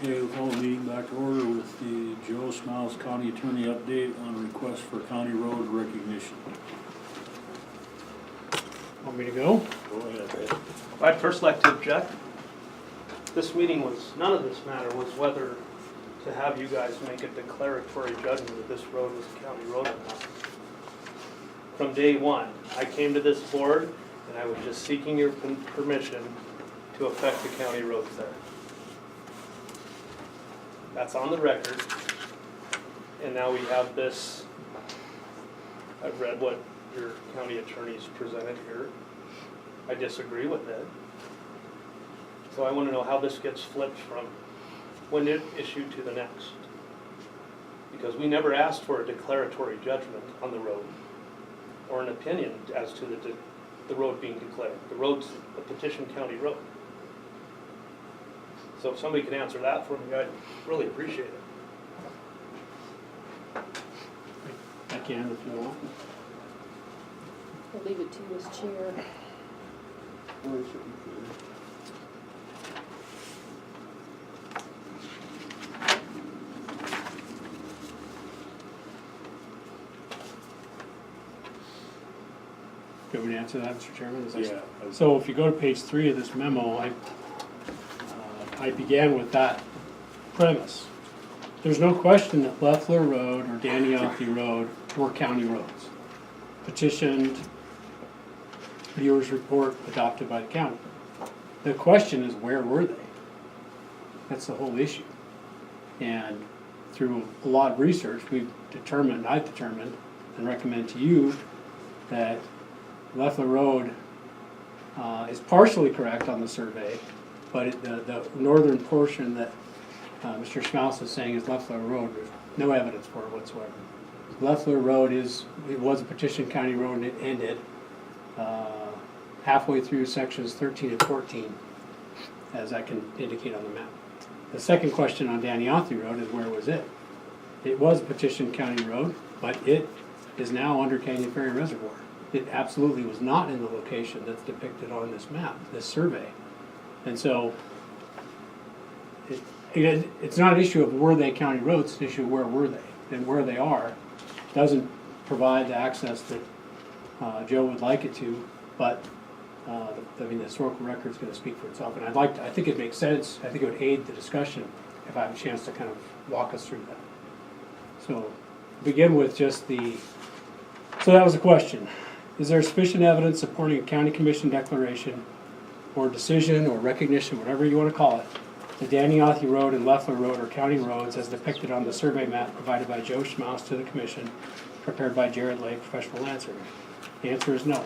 Okay, we'll call the meeting back to order with the Joe Smiles County Attorney update on request for county road recognition. Want me to go? Go ahead, Ed. I'd first like to object. This meeting was, none of this matter was whether to have you guys make a declaratory judgment that this road was a county road or not. From day one, I came to this board and I was just seeking your permission to affect the county roads there. That's on the record. And now we have this, I've read what your county attorneys presented here. I disagree with it. So I want to know how this gets flipped from one issue to the next. Because we never asked for a declaratory judgment on the road or an opinion as to the road being declared. The road's a petition county road. So if somebody could answer that for me, I'd really appreciate it. I can if you want. I'll leave it to you as chair. Do you want me to answer that, Mr. Chairman? Yeah. So if you go to page 3 of this memo, I began with that premise. There's no question that Leffler Road or Daniothy Road were county roads. Petitioned, viewers report adopted by the county. The question is, where were they? That's the whole issue. And through a lot of research, I've determined and recommend to you that Leffler Road is partially correct on the survey, but the northern portion that Mr. Schmaus is saying is Leffler Road, there's no evidence for it whatsoever. Leffler Road it was a petition county road and it ended halfway through sections 13 and 14, as I can indicate on the map. The second question on Daniothy Road is, where was it? It was a petition county road, but it is now under Canyon Ferry Reservoir. It absolutely was not in the location that's depicted on this map, this survey. And so it's not an issue of were they county roads, it's an issue of where were they. And where they are doesn't provide the access that Joe would like it to, but the historical record is going to speak for itself. And I think it makes sense, I think it would aid the discussion if I have a chance to kind of walk us through that. So begin with just so that was the question. Is there sufficient evidence supporting a county commission declaration or decision or recognition, whatever you want to call it, that Daniothy Road and Leffler Road are county roads as depicted on the survey map provided by Joe Schmaus to the commission, prepared by Jared Lake, professional land surveyor? The answer is no.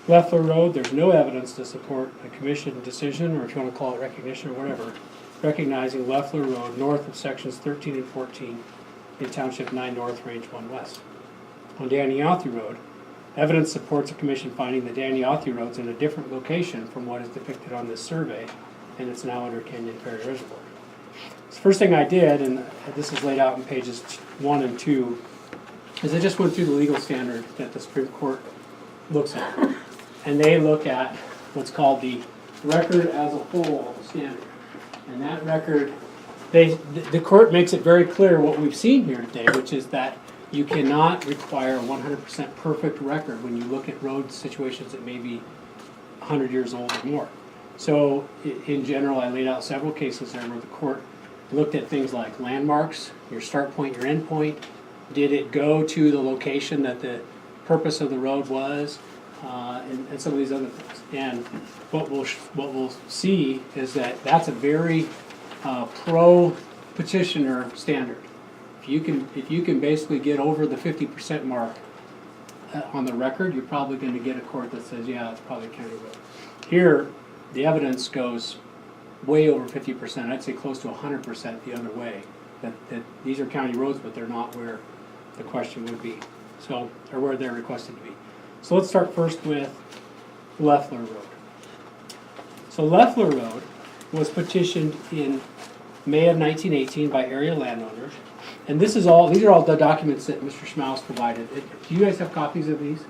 Leffler Road, there's no evidence to support a commission decision, or if you want to call it recognition or whatever, recognizing Leffler Road north of sections 13 and 14 in Township 9 North, Range 1 West. On Daniothy Road, evidence supports a commission finding that Daniothy Road's in a different location from what is depicted on this survey, and it's now under Canyon Ferry Reservoir. So the first thing I did, and this is laid out in pages 1 and 2, is I just went through the legal standard that the Supreme Court looks at. And they look at what's called the record as a whole standard. And that record, the court makes it very clear what we've seen here today, which is that you cannot require a 100% perfect record when you look at road situations that may be 100 years old or more. So in general, I laid out several cases there where the court looked at things like landmarks, your start point, your end point. Did it go to the location that the purpose of the road was? And some of these other things. And what we'll see is that that's a very pro-petitioner standard. If you can basically get over the 50% mark on the record, you're probably going to get a court that says, yeah, it's probably a county road. Here, the evidence goes way over 50%. I'd say close to 100% the other way. That these are county roads, but they're not where the question would be. So, or where they're requested to be. So let's start first with Leffler Road. So Leffler Road was petitioned in May of 1918 by area landowners. And these are all the documents that Mr. Schmaus provided. Do you guys have copies of these?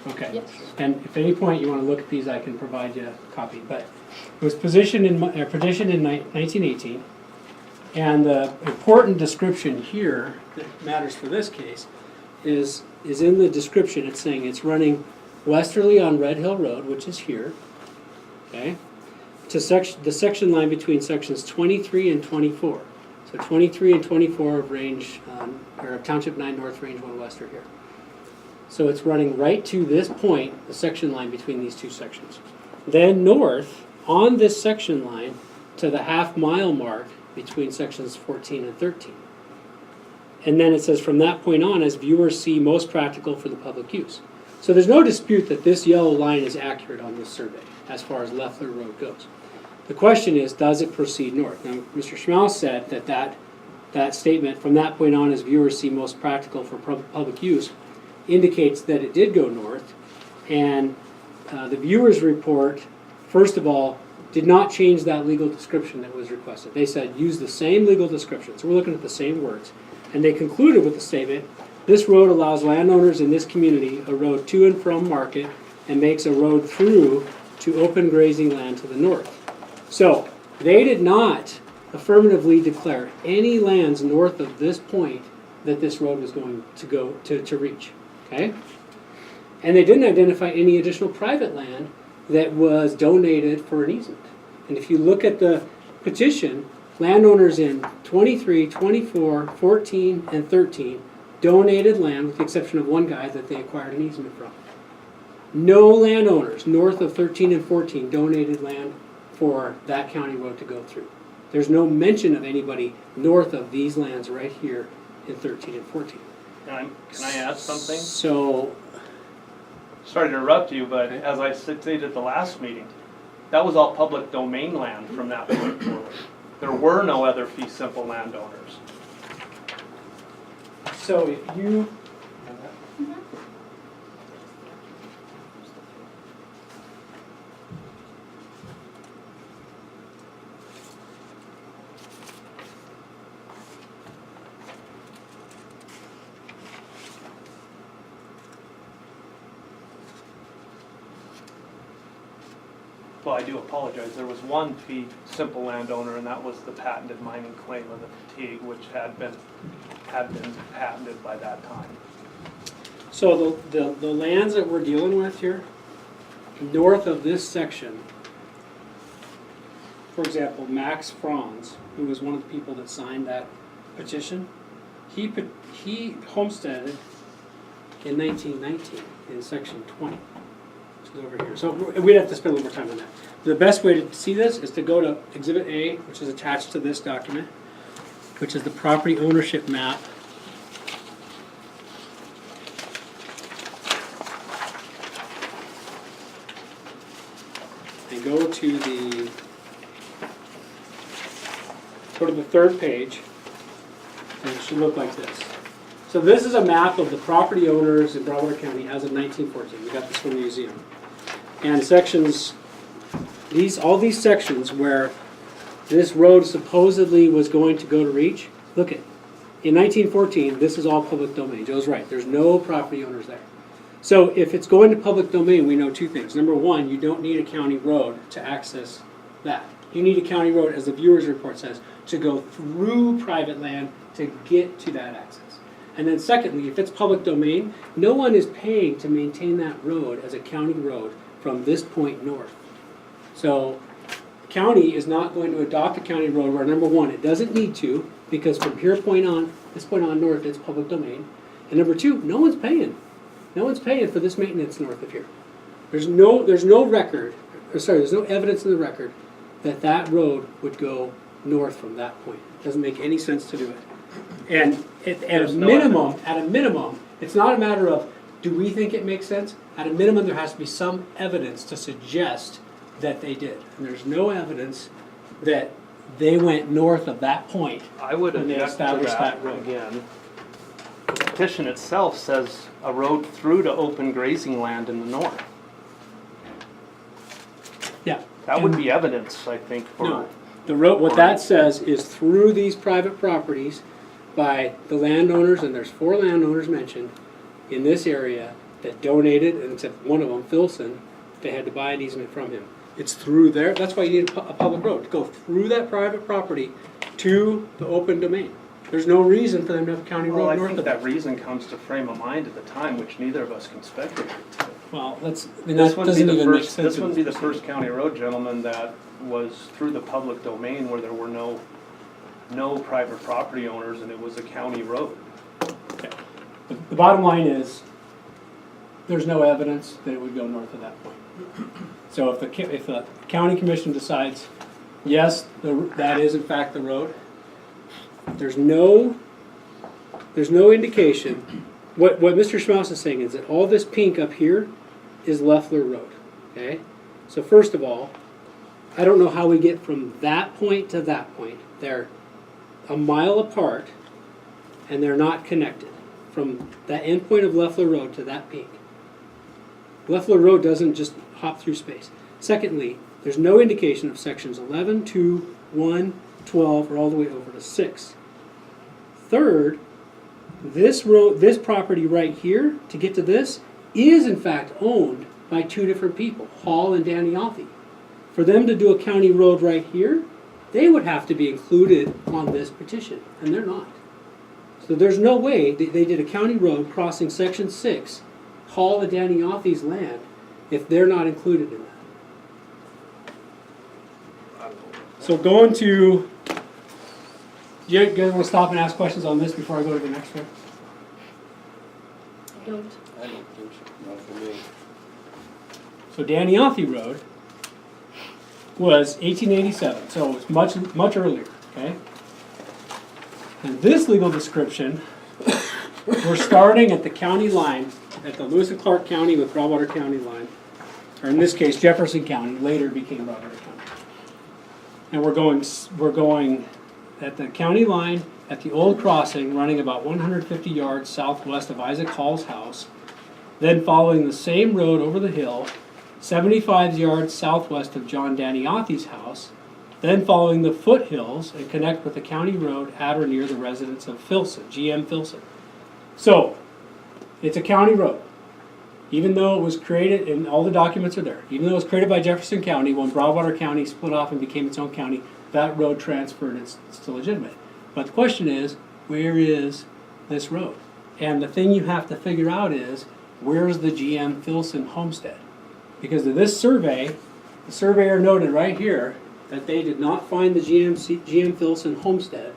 Okay. Yes. And if at any point you want to look at these, I can provide you a copy. But it was petitioned in 1918. And the important description here that matters for this case is in the description. It's saying it's running westerly on Red Hill Road, which is here, okay, to the section line between sections 23 and 24. So 23 and 24 of range, or of Township 9 North, Range 1 West are here. So it's running right to this point, the section line between these two sections. Then north on this section line to the half-mile mark between sections 14 and 13. And then it says from that point on, as viewers see most practical for the public use. So there's no dispute that this yellow line is accurate on this survey as far as Leffler Road goes. The question is, does it proceed north? Now, Mr. Schmaus said that statement, from that point on, as viewers see most practical for public use, indicates that it did go north. And the viewer's report, first of all, did not change that legal description that was requested. They said use the same legal description. So we're looking at the same words. And they concluded with the statement, this road allows landowners in this community a road to and from market and makes a road through to open grazing land to the north. So they did not affirmatively declare any lands north of this point that this road was going to reach. Okay? And they didn't identify any additional private land that was donated for an easement. And if you look at the petition, landowners in 23, 24, 14, and 13 donated land, with the exception of one guy that they acquired an easement from. No landowners north of 13 and 14 donated land for that county road to go through. There's no mention of anybody north of these lands right here in 13 and 14. Can I add something? So, Sorry to interrupt you, but Okay. as I stated at the last meeting, that was all public domain land from that point forward. There were no other fee simple landowners. so if you, Well, I do apologize. There was one fee simple landowner, and that was the patented mining claim of the Fatigue, which had been patented by that time. so the lands that we're dealing with here, north of this section, for example, Max Franz, who was one of the people that signed that petition, he homesteaded in 1919 in section 20, which is over here. So we'd have to spend a little more time on that. The best way to see this is to go to Exhibit A, which is attached to this document, which is the property ownership map. And go to the third page, and it should look like this. So this is a map of the property owners in Broadwater County as of 1914. We got this from the museum. And sections, all these sections where this road supposedly was going to go to reach, look at, in 1914, this is all public domain. Joe's right, there's no property owners there. So if it's going to public domain, we know two things. Number one, you don't need a county road to access that. You need a county road, as the viewer's report says, to go through private land to get to that access. And then secondly, if it's public domain, no one is paying to maintain that road as a county road from this point north. So the county is not going to adopt a county road where, number one, it doesn't need to, because from this point on north, it's public domain. And number two, no one's paying. No one's paying for this maintenance north of here. There's no evidence in the record that that road would go north from that point. It doesn't make any sense to do it. And at a minimum, it's not a matter of, do we think it makes sense? At a minimum, there has to be some evidence to suggest that they did. And there's no evidence that they went north of that point. I would when they object to established that road. again. The petition itself says a road through to open grazing land in the north. Yeah. That would be evidence, I think, for. No, the road, what that says is through these private properties by the landowners, and there's 4 landowners mentioned in this area that donated, and except one of them, Filson, they had to buy an easement from him. It's through there, that's why you need a public road, to go through that private property to the open domain. There's no reason for them to have a county Well, road I north think of that that. reason comes to frame of mind at the time, which neither of us can speculate to. Well, that's, I mean, This that wouldn't be doesn't the even make first, sense. this in wouldn't be the this first county road, gentlemen, that was through the public domain where there were no private property owners and it was a county road. Okay. The bottom line is, there's no evidence that it would go north of that point. So if the county commission decides, yes, that is in fact the road, there's no indication. What Mr. Schmaus is saying is that all this pink up here is Leffler Road, okay? So first of all, I don't know how we get from that point to that point. They're a mile apart, and they're not connected from that end point of Leffler Road to that peak. Leffler Road doesn't just hop through space. Secondly, there's no indication of sections 11, 2, 1, 12, or all the way over to 6. Third, this road, this property right here, to get to this, is in fact owned by two different people, Hall and Danny Althie. For them to do a county road right here, they would have to be included on this petition, and they're not. So there's no way they did a county road crossing section 6, Hall and Danny Althie's land, if they're not included in that. So going to, you guys want to stop and ask questions on this before I go to the next one? I don't. I don't think so, not for me. So Danny Althie Road was 1887, so it was much earlier, okay? And this legal description, we're starting at the county line, at the Lewis and Clark County with Broadwater County line, or in this case Jefferson County, later became Broadwater County. And we're going at the county line at the old crossing, running about 150 yards southwest of Isaac Hall's house, then following the same road over the hill, 75 yards southwest of John Danny Althie's house, then following the foothills and connect with the county road at or near the residence of Filson, GM Filson. So, it's a county road. Even though it was created, and all the documents are there, even though it was created by Jefferson County, when Broadwater County split off and became its own county, that road transferred, it's still legitimate. But the question is, where is this road? And the thing you have to figure out is, where's the GM Filson homestead? Because of this survey, the surveyor noted right here that they did not find the GM Filson homestead.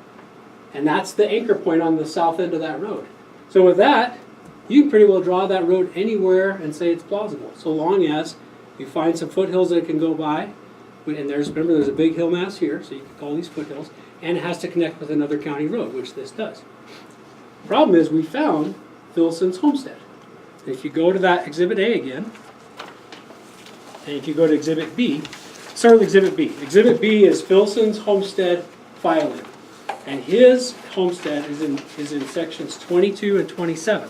And that's the anchor point on the south end of that road. So with that, you can pretty well draw that road anywhere and say it's plausible, so long as you find some foothills that it can go by. And remember, there's a big hill mass here, so you can call these foothills, and it has to connect with another county road, which this does. The problem is we found Filson's homestead. And if you go to that Exhibit A again, and if you go to Exhibit B, start with Exhibit B. Exhibit B is Filson's homestead filing, and his homestead is in sections 22 and 27.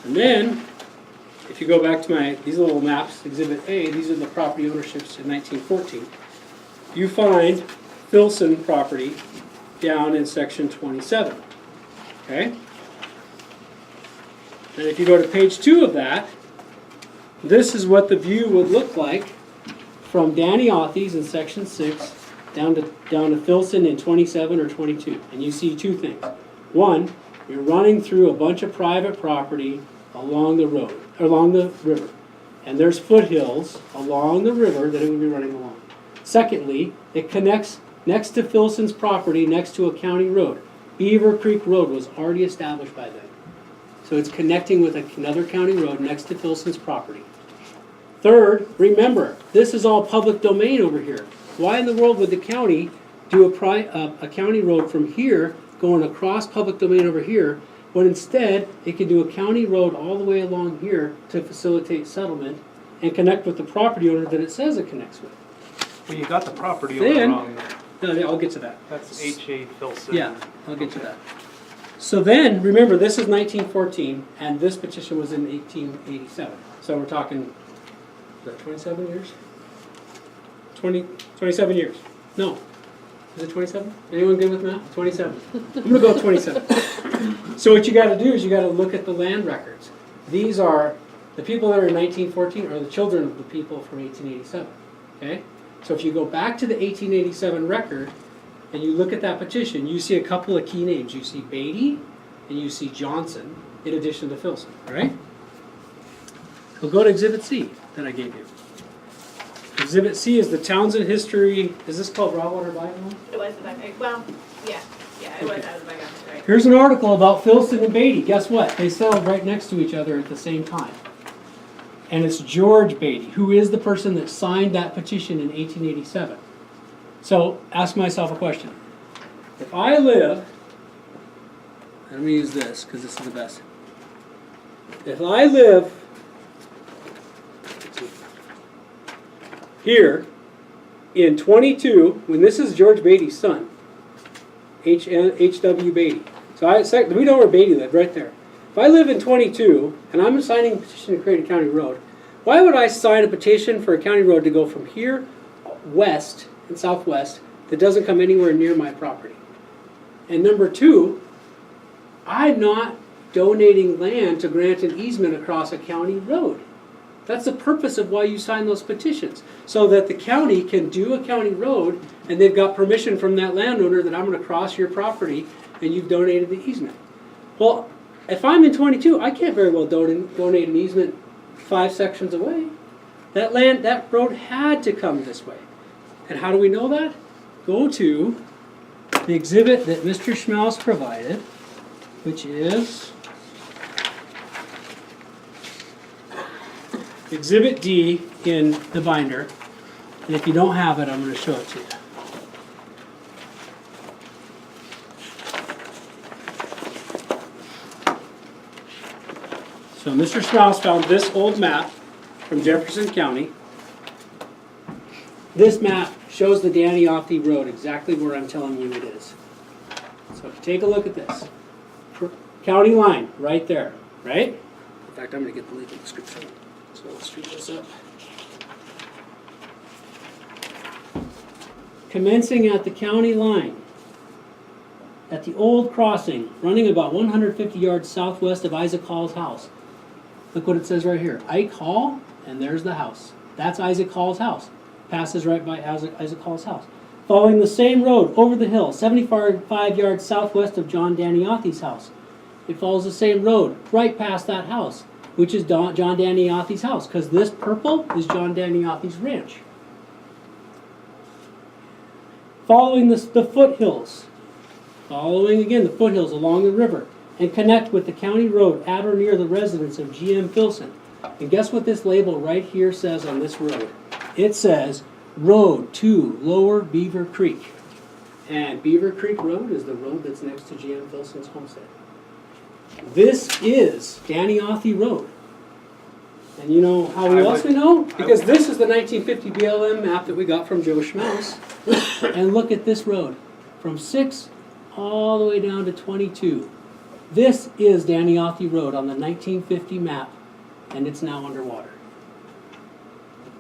And then, if you go back to these little maps, Exhibit A, these are the property ownerships in 1914. You find Filson property down in section 27. Okay? And if you go to page 2 of that, this is what the view would look like from Danny Althie's in section 6 down to Filson in 27 or 22. And you see two things. One, you're running through a bunch of private property along the road, along the river. And there's foothills along the river that it would be running along. Secondly, it connects next to Filson's property, next to a county road. Beaver Creek Road was already established by then. So it's connecting with another county road next to Filson's property. Third, remember, this is all public domain over here. Why in the world would the county do a county road from here going across public domain over here, when instead it could do a county road all the way along here to facilitate settlement and connect with the property owner that it says it connects with? Well, you got the property Then- owner wrong there. No, I'll get to that. That's H.A. Filson. Yeah, I'll get to that. So then, remember, this is 1914, and this petition was in 1887. So we're talking, is that 27 years? 27 years. No. Is it 27? Anyone good with math? 27. I'm going to go with 27. So what you got to do is you got to look at the land records. These are, the people that are in 1914 are the children of the people from 1887. Okay? So if you go back to the 1887 record and you look at that petition, you see a couple of key names. You see Beatty and you see Johnson in addition to Filson, all right? We'll go to Exhibit C that I gave you. Exhibit C is the Townsend History, is this called Broadwater Bible? It was the back, well, yeah, it was Okay. out of the back, right. Here's an article about Filson and Beatty. Guess what? They settled right next to each other at the same time. And it's George Beatty, who is the person that signed that petition in 1887. So ask myself a question. If I live, let me use this because this is the best. If I live here in 22, when this is George Beatty's son, H.W. Beatty. So we know where Beatty lived, right there. If I live in 22 and I'm signing a petition to create a county road, why would I sign a petition for a county road to go from here west and southwest that doesn't come anywhere near my property? And number two, I'm not donating land to grant an easement across a county road. That's the purpose of why you sign those petitions, so that the county can do a county road and they've got permission from that landowner that I'm going to cross your property and you've donated the easement. Well, if I'm in 22, I can't very well donate an easement 5 sections away. That road had to come this way. And how do we know that? Go to the exhibit that Mr. Schmaus provided, which is Exhibit D in the binder. And if you don't have it, I'm going to show it to you. So Mr. Schmaus found this old map from Jefferson County. This map shows the Daniothy Road exactly where I'm telling you it is. So if you take a look at this, county line right there, right? In fact, I'm going to get the legal description. So let's screw this up. Commencing at the county line, at the old crossing, running about 150 yards southwest of Isaac Hall's house. Look what it says right here. Ike Hall, and there's the house. That's Isaac Hall's house. Passes right by Isaac Hall's house. Following the same road over the hill, 75 yards southwest of John Daniothy's house. It follows the same road right past that house, which is John Daniothy's house, because this purple is John Daniothy's ranch. Following the foothills, following again the foothills along the river, and connect with the county road at or near the residence of G.M. Filson. And guess what this label right here says on this road? It says Road to Lower Beaver Creek. And Beaver Creek Road is the road that's next to G.M. Filson's homestead. This is Daniothy Road. And you know how else we know? Because this is the 1950 BLM map that we got from Joe Schmaus. And look at this road. From 6 all the way down to 22. This is Daniothy Road on the 1950 map, and it's now underwater.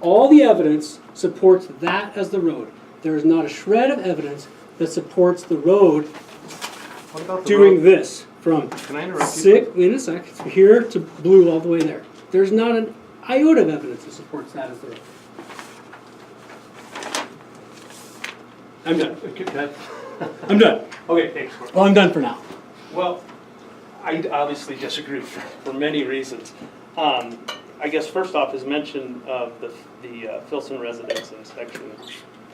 All the evidence supports that as the road. There is not a shred of evidence that supports the road What about the doing road? this from Can I interrupt you? in a sec, here to blue all the way there. There's not an iota of evidence that supports that as the road. I'm done. I'm done. Okay, thanks, Mark. Well, I'm done for now. Well, I obviously disagree for many reasons. I guess first off, his mention of the Filson residence in section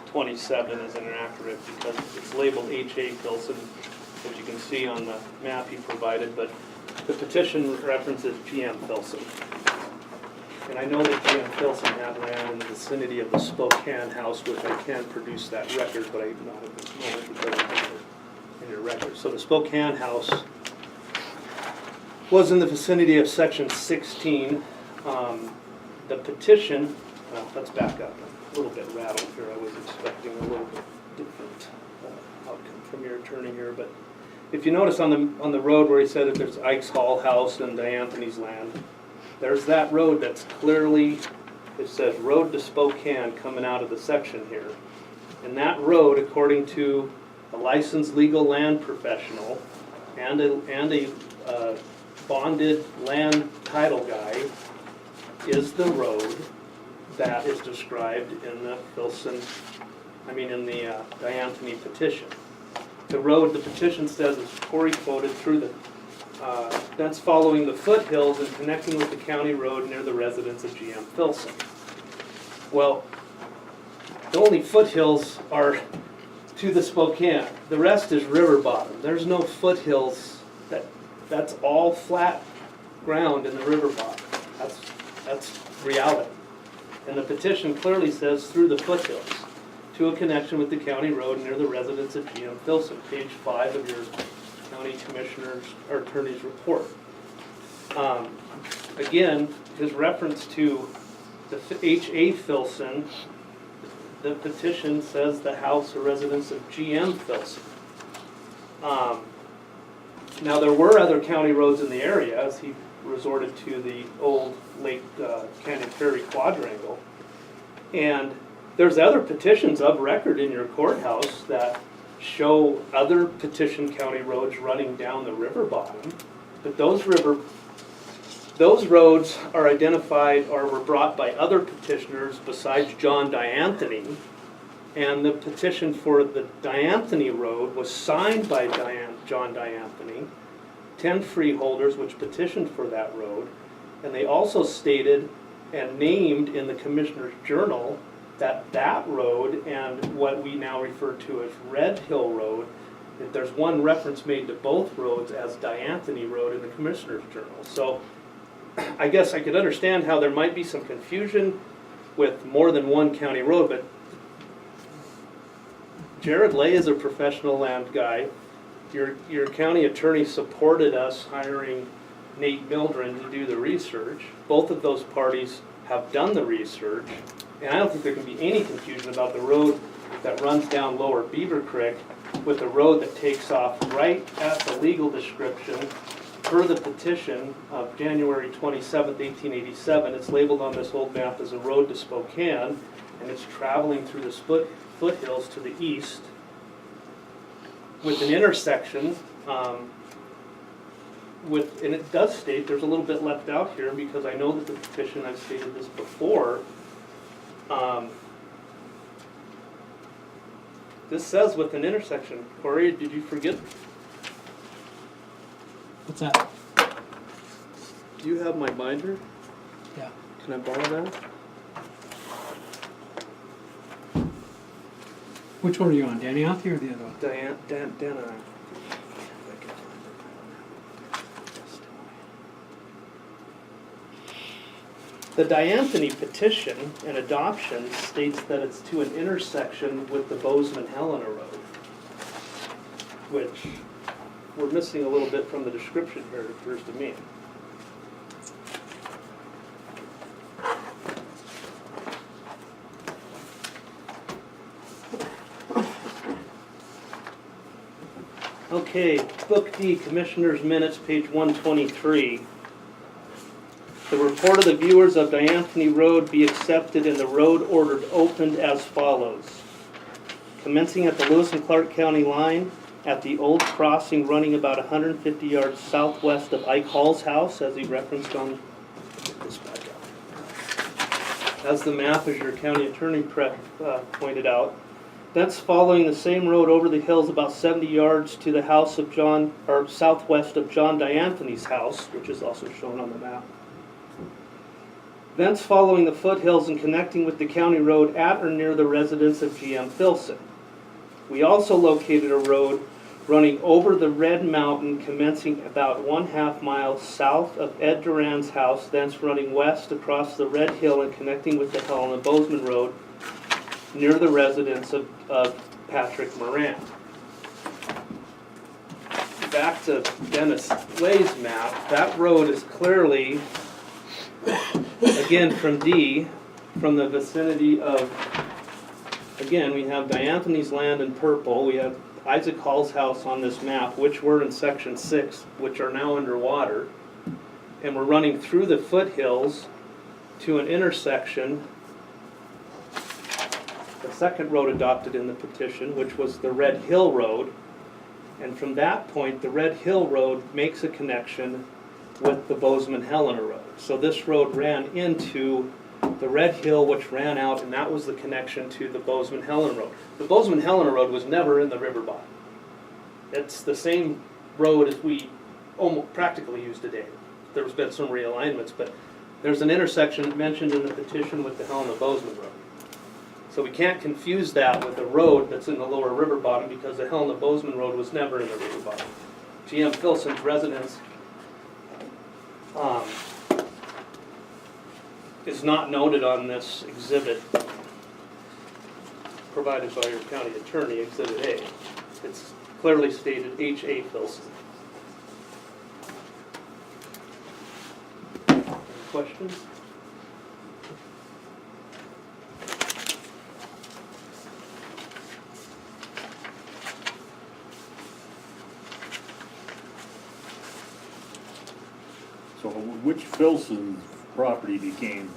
27 is inaccurate because it's labeled H.A. Filson, as you can see on the map he provided, but the petition references G.M. Filson. And I know that G.M. Filson had land in the vicinity of the Spokane house, which I can produce that record, but I not at this moment because it's in your record. So the Spokane house was in the vicinity of section 16. The petition, well, let's back up. A little bit rattled here. I was expecting a little bit different outcome from your attorney here. But if you notice on the road where he said that there's Ike's Hall house and Anthony's land, there's that road that's clearly, it says road to Spokane coming out of the section here. And that road, according to a licensed legal land professional and a bonded land title guy, is the road that is described in the in the Dianthony petition. The road, the petition says, is Corey quoted through the, that's following the foothills and connecting with the county road near the residence of GM Filson. Well, the only foothills are to the Spokane. The rest is river bottom. There's no foothills. That's all flat ground in the river bottom. That's reality. And the petition clearly says through the foothills to a connection with the county road near the residence of GM Filson, page 5 of your county commissioner's or attorney's report. Again, his reference to the H.A. Filson, the petition says the house or residence of GM Filson. Now, there were other county roads in the area as he resorted to the old Lake Canyon Ferry quadrangle. And there's other petitions of record in your courthouse that show other petition county roads running down the river bottom. But those roads are identified or were brought by other petitioners besides John Dianthony. And the petition for the Dianthony Road was signed by John Dianthony, 10 freeholders which petitioned for that road. And they also stated and named in the Commissioner's Journal that that road and what we now refer to as Red Hill Road, that there's one reference made to both roads as Dianthony Road in the Commissioner's Journal. So I guess I could understand how there might be some confusion with more than one county road, but Jared Lay is a professional land guy. Your county attorney supported us hiring Nate Mildren to do the research. Both of those parties have done the research, and I don't think there can be any confusion about the road that runs down Lower Beaver Creek with the road that takes off right at the legal description per the petition of January 27th, 1887. It's labeled on this old map as a road to Spokane, and it's traveling through the foothills to the east with an intersection and it does state, there's a little bit left out here because I know that the petition, I've stated this before, this says with an intersection. Corey, did you forget? What's that? Do you have my binder? Yeah. Can I borrow that? Which one are you on, Danianthi or the other one? Dan and I. The Dianthony petition and adoption states that it's to an intersection with the Bozeman-Helena Road, which we're missing a little bit from the description here, it appears to me. Okay, Book D, Commissioner's Minutes, page 123. The report of the viewers of Dianthony Road be accepted and the road ordered opened as follows. Commencing at the Lewis and Clark County line at the old crossing running about 150 yards southwest of Ike Hall's house, as he referenced on this back out. As the map, as your county attorney pointed out, that's following the same road over the hills about 70 yards to the house of John, or southwest of John Dianthony's house, which is also shown on the map. Thence following the foothills and connecting with the county road at or near the residence of GM Filson. We also located a road running over the Red Mountain, commencing about 1/2 mile south of Ed Duran's house, thence running west across the Red Hill and connecting with the Helena Bozeman Road near the residence of Patrick Moran. Back to Dennis Lay's map, that road is clearly, again from D, from the vicinity of, again, we have Dianthony's land in purple, we have Isaac Hall's house on this map, which were in section 6, which are now underwater, and we're running through the foothills to an intersection, the second road adopted in the petition, which was the Red Hill Road, and from that point, the Red Hill Road makes a connection with the Bozeman-Helena Road. So this road ran into the Red Hill, which ran out, and that was the connection to the Bozeman-Helena Road. The Bozeman-Helena Road was never in the river bottom. It's the same road as we almost practically use today. There's been some realignments, but there's an intersection mentioned in the petition with the Helena-Bozeman Road. So we can't confuse that with the road that's in the lower river bottom, because the Helena-Bozeman Road was never in the river bottom. GM Filson's residence is not noted on this exhibit provided by your county attorney, Exhibit A. It's clearly stated H.A. Filson. Any questions? So which Filson's property became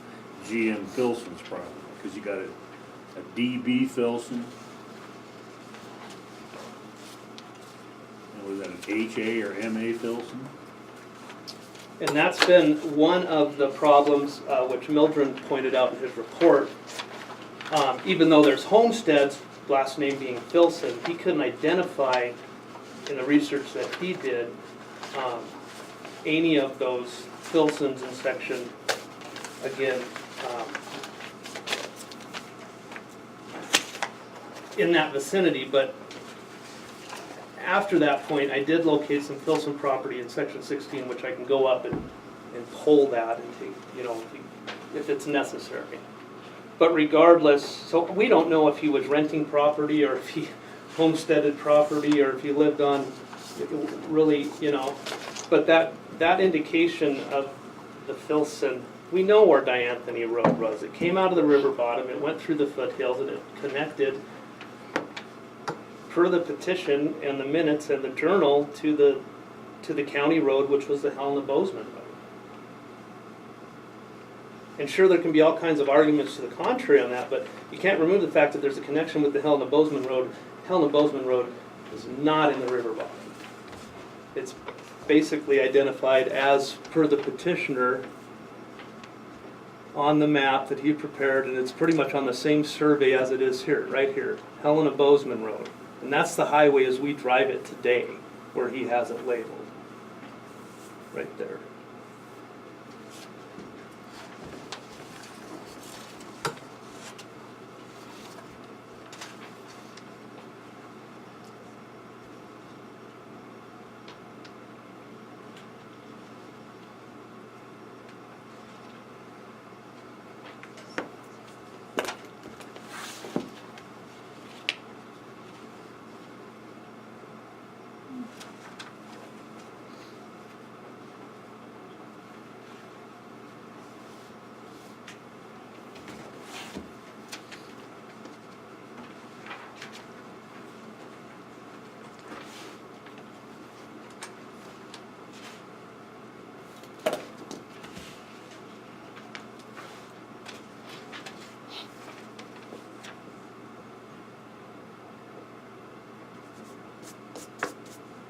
GM Filson's property? Because you got a DB Filson. And was that an HA or MA Filson? And that's been one of the problems which Mildred pointed out in his report. Even though there's homesteads, last name being Filson, he couldn't identify in the research that he did any of those Filsons in section, again, in that vicinity. But after that point, I did locate some Filson property in section 16, which I can go up and pull that and take, you know, if it's necessary. But regardless, so we don't know if he was renting property or if he homesteaded property or if he lived on, really, you know. But that indication of the Filson, we know where Dianthony Road was. It came out of the river bottom, it went through the foothills, and it connected, per the petition and the minutes and the journal, to the county road, which was the Helena-Bozeman Road. And sure, there can be all kinds of arguments to the contrary on that, but you can't remove the fact that there's a connection with the Helena-Bozeman Road. Helena-Bozeman Road is not in the river bottom. It's basically identified as per the petitioner on the map that he prepared, and it's pretty much on the same survey as it is here, right here, Helena-Bozeman Road. And that's the highway as we drive it today, where he has it labeled, right there.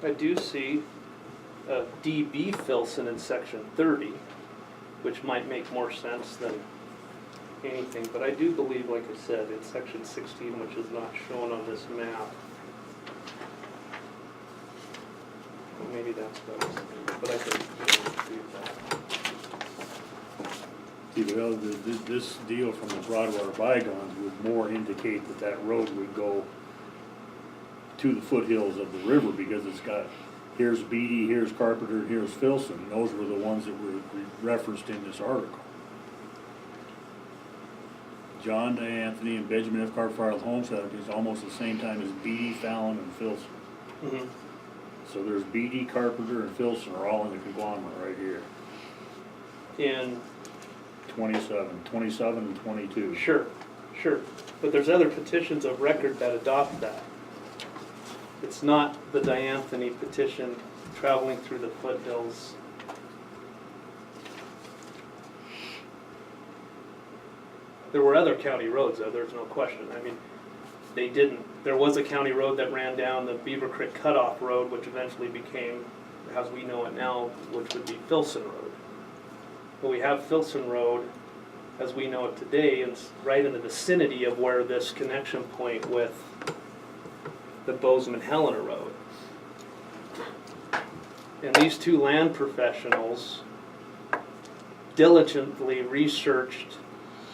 I do see a DB Filson in section 30, which might make more sense than anything, but I do believe, like I said, in section 16, which is not shown on this map. Well, maybe that's better, but I think retrieve that. See, well, this deal from the Broadwater Bygones would more indicate that that road would go to the foothills of the river, because it's got, here's Beatty, here's Carpenter, and here's Filson. And those were the ones that were referenced in this article. John D'Anthony and Benjamin F. Carter homestead is almost the same time as Beatty, Fallon, and Filson. Mm-hmm. So there's Beatty, Carpenter, and Filson are all in the conglomerate right here. In 27 and 22. Sure, but there's other petitions of record that adopt that. It's not the D'Anthony petition traveling through the foothills. There were other county roads, though, there's no question. I mean, they didn't. There was a county road that ran down the Beaver Creek Cutoff Road, which eventually became, as we know it now, which would be Filson Road. But we have Filson Road as we know it today, it's right in the vicinity of where this connection point with the Bozeman Helena Road. And these two land professionals diligently researched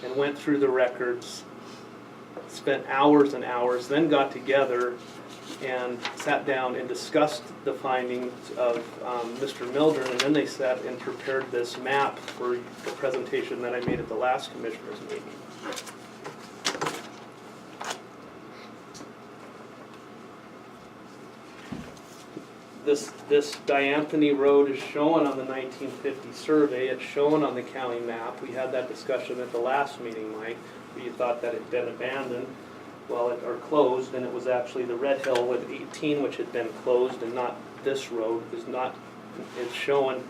and went through the records, spent hours and hours, then got together and sat down and discussed the findings of Mr. Mildren, and then they sat and prepared this map for the presentation that I made at the last commissioners meeting. This Dianthony Road is shown on the 1950 survey. It's shown on the county map. We had that discussion at the last meeting, Mike. We thought that it had been abandoned, or closed, and it was actually the Red Hill with 18, which had been closed, and not this road. It's shown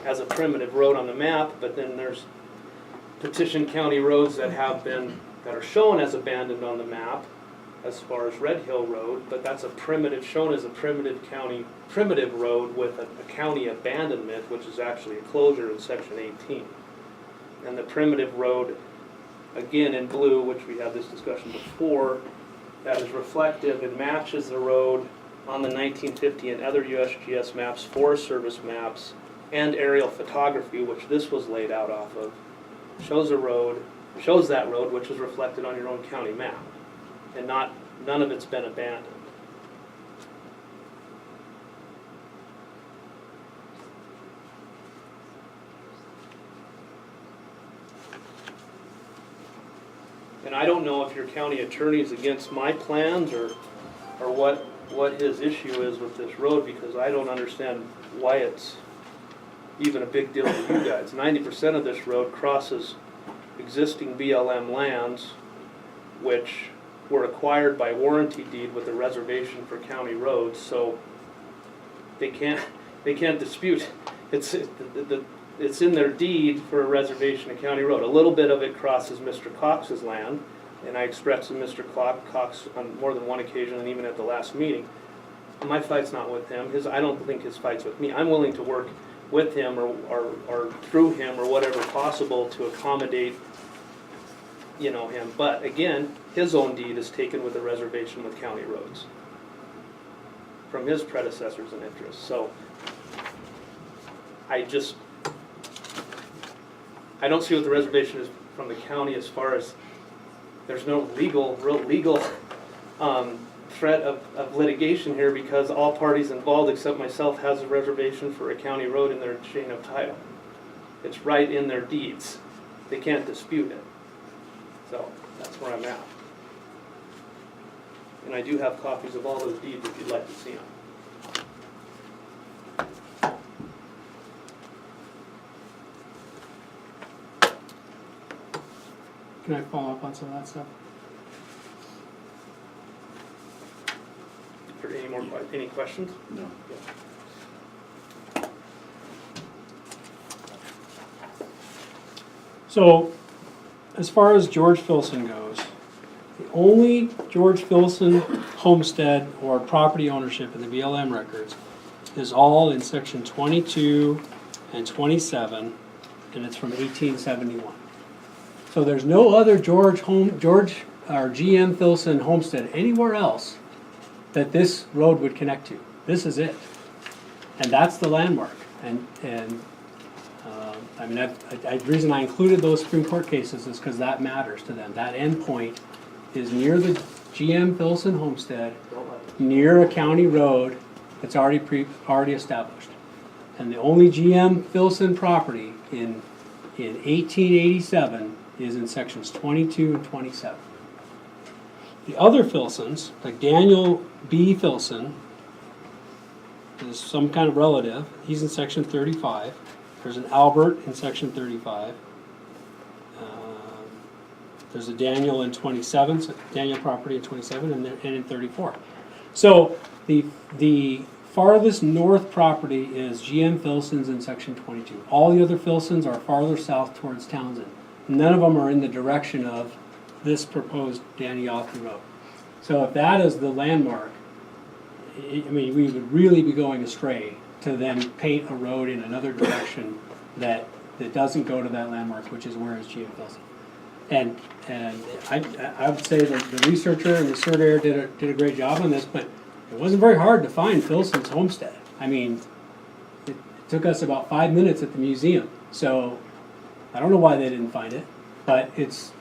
as a primitive road on the map, but then there's Petition County roads that are shown as abandoned on the map, as far as Red Hill Road, but that's shown as a primitive road with a county abandonment, which is actually a closure in section 18. And the primitive road, again in blue, which we had this discussion before, that is reflective and matches the road on the 1950 and other USGS maps, Forest Service maps, and aerial photography, which this was laid out off of, shows that road, which is reflected on your own county map. And none of it's been abandoned. And I don't know if your county attorney is against my plans or what his issue is with this road, because I don't understand why it's even a big deal to you guys. 90% of this road crosses existing BLM lands, which were acquired by warranty deed with a reservation for county roads, so they can't dispute. It's in their deed for a reservation of county road. A little bit of it crosses Mr. Cox's land, and I expressed to Mr. Cox on more than one occasion, and even at the last meeting, my fight's not with him. I don't think his fight's with me. I'm willing to work with him or through him or whatever possible to accommodate him. But again, his own deed is taken with a reservation with county roads from his predecessors in interest. So I don't see what the reservation is from the county, as far as there's no real legal threat of litigation here, because all parties involved except myself has a reservation for a county road in their chain of title. It's right in their deeds. They can't dispute it. So that's where I'm at. And I do have copies of all those deeds if you'd like to see them. Can I follow up on some of that stuff? Are there any questions? No. So, as far as George Filson goes, the only George Filson homestead or property ownership in the BLM records is all in section 22 and 27, and it's from 1871. So there's no other George or GM Filson homestead anywhere else that this road would connect to. This is it, and that's the landmark. The reason I included those Supreme Court cases is because that matters to them. That endpoint is near the GM Filson homestead, near a county road that's already established. And the only GM Filson property in 1887 is in sections 22 and 27. The other Filsons, like Daniel B. Filson, is some kind of relative. He's in section 35. There's an Albert in section 35. There's a Daniel in 27, so Daniel property in 27, and in 34. So the farthest north property is GM Filson's in section 22. All the other Filsons are farther south towards Townsend. None of them are in the direction of this proposed Danny Yoffie Road. So if that is the landmark, we would really be going astray to then paint a road in another direction that that doesn't go to that landmark, which is where is GM Filson. And I would say that the researcher and the surveyor did a great job on this, but it wasn't very hard to find Filson's homestead. I mean, it took us about 5 minutes at the museum, so I don't know why they didn't find it, but it's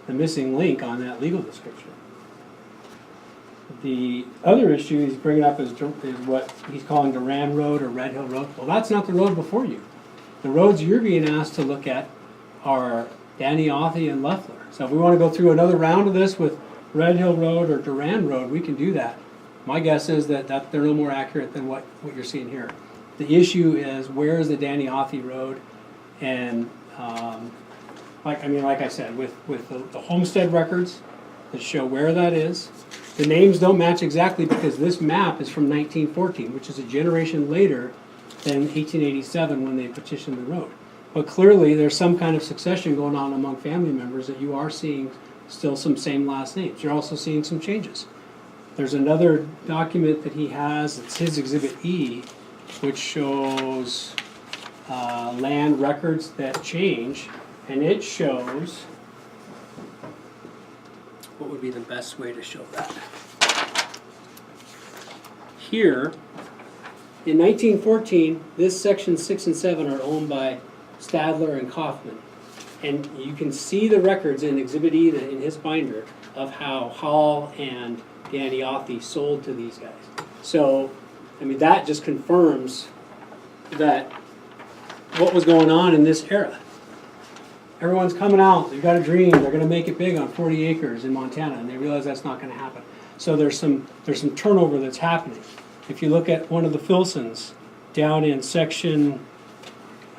the missing link on that legal description. The other issue he's bringing up is what he's calling Duran Road or Red Hill Road. Well, that's not the road before you. The roads you're being asked to look at are Danny Authy and Leffler. So if we want to go through another round of this with Red Hill Road or Duran Road, we can do that. My guess is that they're no more accurate than what you're seeing here. The issue is, where is the Danny Authy Road? And like I said, with the homestead records that show where that is, the names don't match exactly because this map is from 1914, which is a generation later than 1887 when they petitioned the road. But clearly, there's some kind of succession going on among family members that you are seeing still some same last names. You're also seeing some changes. There's another document that he has, it's his Exhibit E, which shows land records that change, and it shows, what would be the best way to show that? Here, in 1914, this section 6 and 7 are owned by Stadler and Kaufman. And you can see the records in Exhibit E in his binder of how Hall and Danny Authy sold to these guys. So, I mean, that just confirms that what was going on in this era. Everyone's coming out, they've got a dream, they're gonna make it big on 40 acres in Montana, and they realize that's not gonna happen. So there's some turnover that's happening. If you look at one of the Filsons down in section,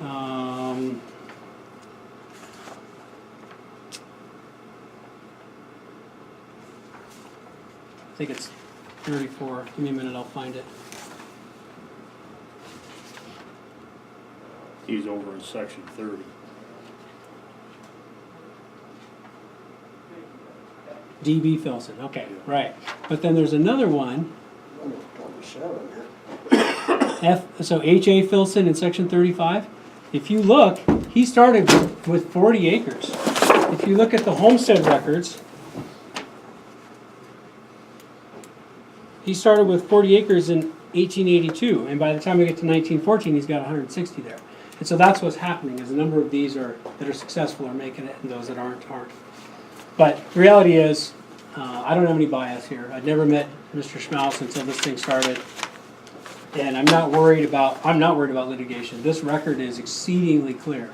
I think it's 34, give me a minute, I'll find it. He's over in section 30. DB Filson, okay, right. But then there's another one, so H.A. Filson in section 35. If you look, he started with 40 acres. If you look at the homestead records, he started with 40 acres in 1882, and by the time we get to 1914, he's got 160 there. And so that's what's happening, is a number of these that are successful are making it, and those that aren't. But the reality is, I don't have any bias here. I'd never met Mr. Schmaus until this thing started, and I'm not worried about litigation. This record is exceedingly clear.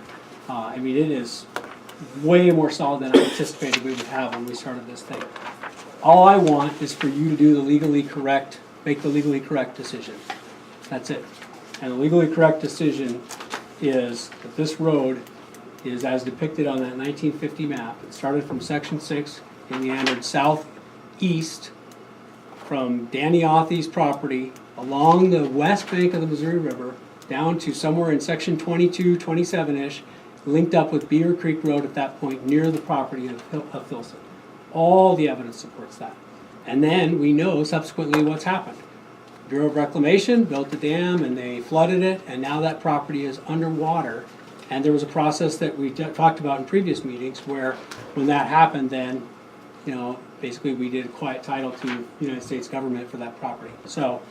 I mean, it is way more solid than I anticipated we would have when we started this thing. All I want is for you to do make the legally correct decision. That's it. And the legally correct decision is that this road is as depicted on that 1950 map. It started from section 6 and meandered southeast from Danny Authy's property along the west bank of the Missouri River down to somewhere in section 22, 27-ish, linked up with Beaver Creek Road at that point near the property of Filson. All the evidence supports that. And then we know subsequently what's happened. Bureau of Reclamation built the dam and they flooded it, and now that property is underwater. And there was a process that we talked about in previous meetings where when that happened, then, basically we did quiet title to the United States government for that property. So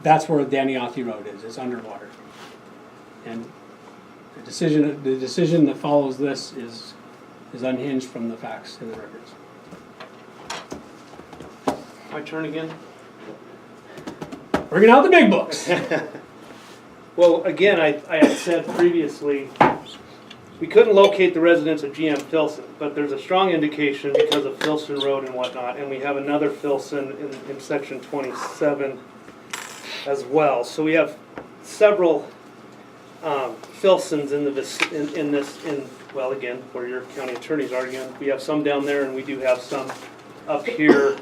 that's where Danny Authy Road is. It's underwater. And the decision that follows this is unhinged from the facts in the records. My turn again? Bringing out the big books. Well, again, I had said previously, we couldn't locate the residence of GM Filson, but there's a strong indication because of Filson Road and whatnot, and we have another Filson in section 27 as well. So we have several Filsons well, again, where your county attorneys are again. We have some down there, and we do have some up here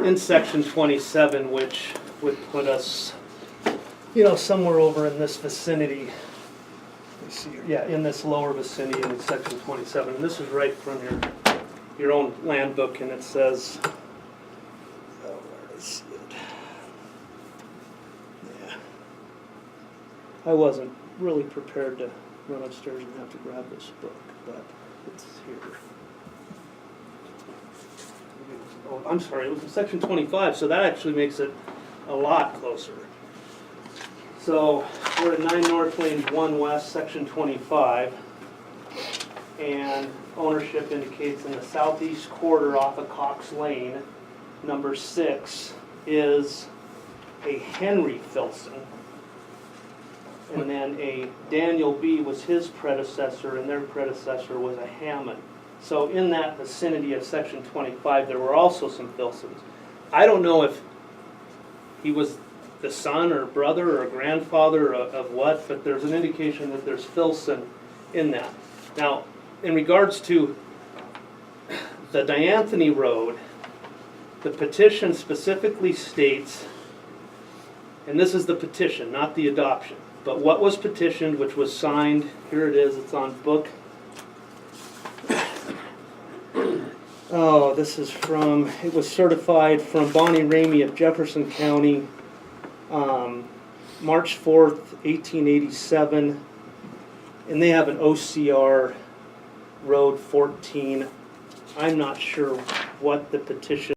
in section 27, which would put us, somewhere over in this vicinity. Let's see, yeah, in this lower vicinity in section 27. And this is right from your own land book, and it says, where did I see it? Yeah. I wasn't really prepared to run upstairs and have to grab this book, but it's here. Oh, I'm sorry, it was in section 25, so that actually makes it a lot closer. So we're at 9 North Lanes 1 West, section 25. And ownership indicates in the southeast quarter off of Cox Lane, number 6 is a Henry Filson. And then a Daniel B. was his predecessor, and their predecessor was a Hammond. So in that vicinity of section 25, there were also some Filsons. I don't know if he was the son or brother or grandfather of what, but there's an indication that there's Filson in that. Now, in regards to the Dianthony Road, the petition specifically states, and this is the petition, not the adoption, but what was petitioned, which was signed, here it is, it's on book. Oh, this is from, it was certified from Bonnie Ramey of Jefferson County, March 4th, 1887, and they have an OCR Road 14. I'm not sure what the petition